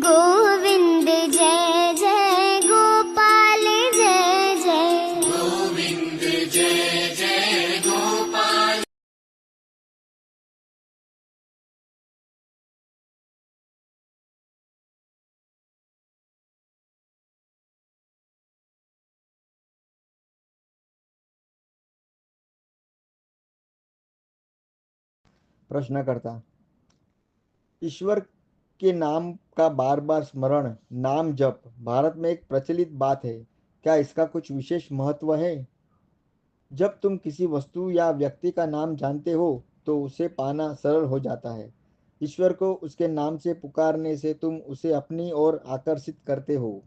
गोविंद जय जय गोपाल जय जय गोविंद जय जय गोपाल। प्रश्नकर्ता, ईश्वर के नाम का बार बार स्मरण, नाम जप भारत में एक प्रचलित बात है। क्या इसका कुछ विशेष महत्व है? जब तुम किसी वस्तु या व्यक्ति का नाम जानते हो तो उसे पाना सरल हो जाता है। ईश्वर को उसके नाम से पुकारने से तुम उसे अपनी ओर आकर्षित करते हो।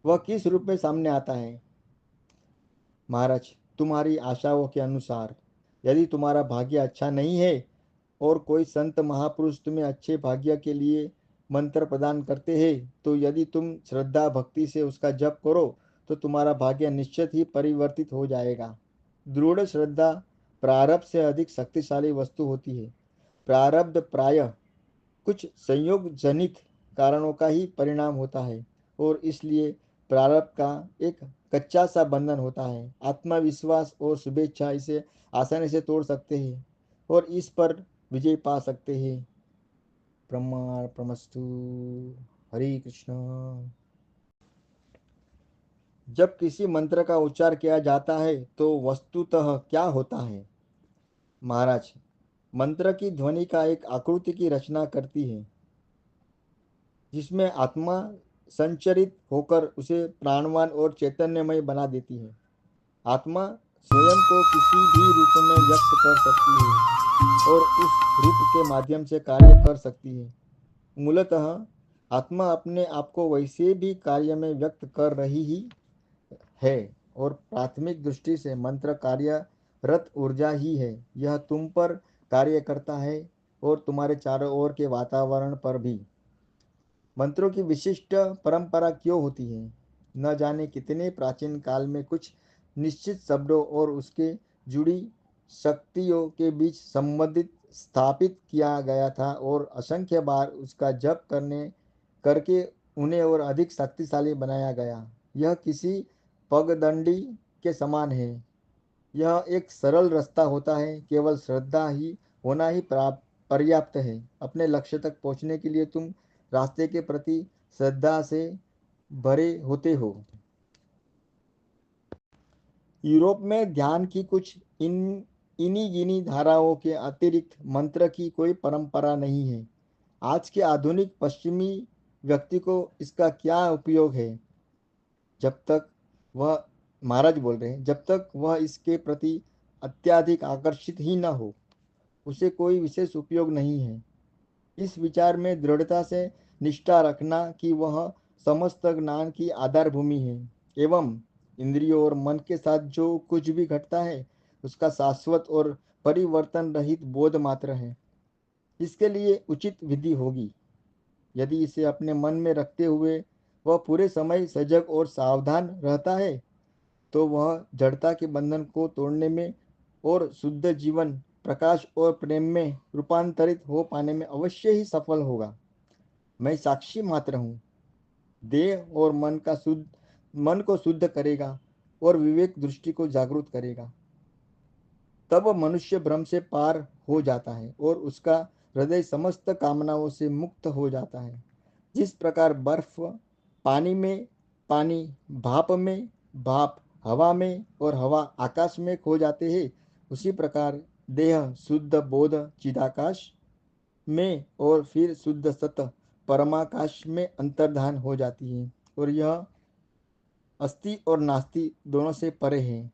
वह किस रूप में सामने आता है? महाराज, तुम्हारी आशाओं के अनुसार। यदि तुम्हारा भाग्य अच्छा नहीं है और कोई संत महापुरुष तुम्हें अच्छे भाग्य के लिए मंत्र प्रदान करते हैं, तो यदि तुम श्रद्धा भक्ति से उसका जप करो तो तुम्हारा भाग्य निश्चित ही परिवर्तित हो जाएगा। दृढ़ श्रद्धा प्रारब्ध से अधिक शक्तिशाली वस्तु होती है। प्रारब्ध प्रायः कुछ संयोग जनित कारणों का ही परिणाम होता है और इसलिए प्रारब्ध का एक कच्चा सा बंधन होता है। आत्मविश्वास और शुभेच्छा इसे आसानी से तोड़ सकते हैं और इस पर विजय पा सकते हैं। प्रमाण प्रमस्तु। हरे कृष्ण। जब किसी मंत्र का उच्चार किया जाता है तो वस्तुतः क्या होता है? महाराज, मंत्र की ध्वनि का एक आकृति की रचना करती है जिसमें आत्मा संचरित होकर उसे प्राणवान और चैतन्यमय बना देती है। आत्मा स्वयं को किसी भी रूप में व्यक्त कर सकती है और उस रूप के माध्यम से कार्य कर सकती है। मूलतः आत्मा अपने आप को वैसे भी कार्य में व्यक्त कर रही ही है और प्राथमिक दृष्टि से मंत्र कार्यरत ऊर्जा ही है। यह तुम पर कार्य करता है और तुम्हारे चारों ओर के वातावरण पर भी। मंत्रों की विशिष्ट परंपरा क्यों होती है? न जाने कितने प्राचीन काल में कुछ निश्चित शब्दों और उसके जुड़ी शक्तियों के बीच संबंधित स्थापित किया गया था और असंख्य बार उसका जप करके उन्हें और अधिक शक्तिशाली बनाया गया। यह किसी पगडंडी के समान है। यह एक सरल रास्ता होता है। केवल श्रद्धा ही होना ही पर्याप्त है। अपने लक्ष्य तक पहुंचने के लिए तुम रास्ते के प्रति श्रद्धा से भरे होते हो। यूरोप में ध्यान की कुछ इन्हीं गिनी धाराओं के अतिरिक्त मंत्र की कोई परंपरा नहीं है। आज के आधुनिक पश्चिमी व्यक्ति को इसका क्या उपयोग है? जब तक वह महाराज बोल रहे हैं, जब तक वह इसके प्रति अत्यधिक आकर्षित ही न हो उसे कोई विशेष उपयोग नहीं है। इस विचार में दृढ़ता से निष्ठा रखना कि वह समस्त ज्ञान की आधार भूमि है एवं इंद्रियों और मन के साथ जो कुछ भी घटता है उसका शाश्वत और परिवर्तन रहित बोध मात्र है। इसके लिए उचित विधि होगी। यदि इसे अपने मन में रखते हुए वह पूरे समय सजग और सावधान रहता है तो वह जड़ता के बंधन को तोड़ने में और शुद्ध जीवन, प्रकाश और प्रेम में रूपांतरित हो पाने में अवश्य ही सफल होगा। मैं साक्षी मात्र हूँ। देह और मन को शुद्ध करेगा और विवेक दृष्टि को जागृत करेगा। तब मनुष्य भ्रम से पार हो जाता है और उसका हृदय समस्त कामनाओं से मुक्त हो जाता है। जिस प्रकार बर्फ पानी में, पानी भाप में, भाप हवा में और हवा आकाश में खो जाते हैं, उसी प्रकार देह शुद्ध बोध चिदाकाश में और फिर शुद्ध सत परमाकाश में अंतर्धान हो जाती है और यह अस्ति और नास्ति दोनों से परे है।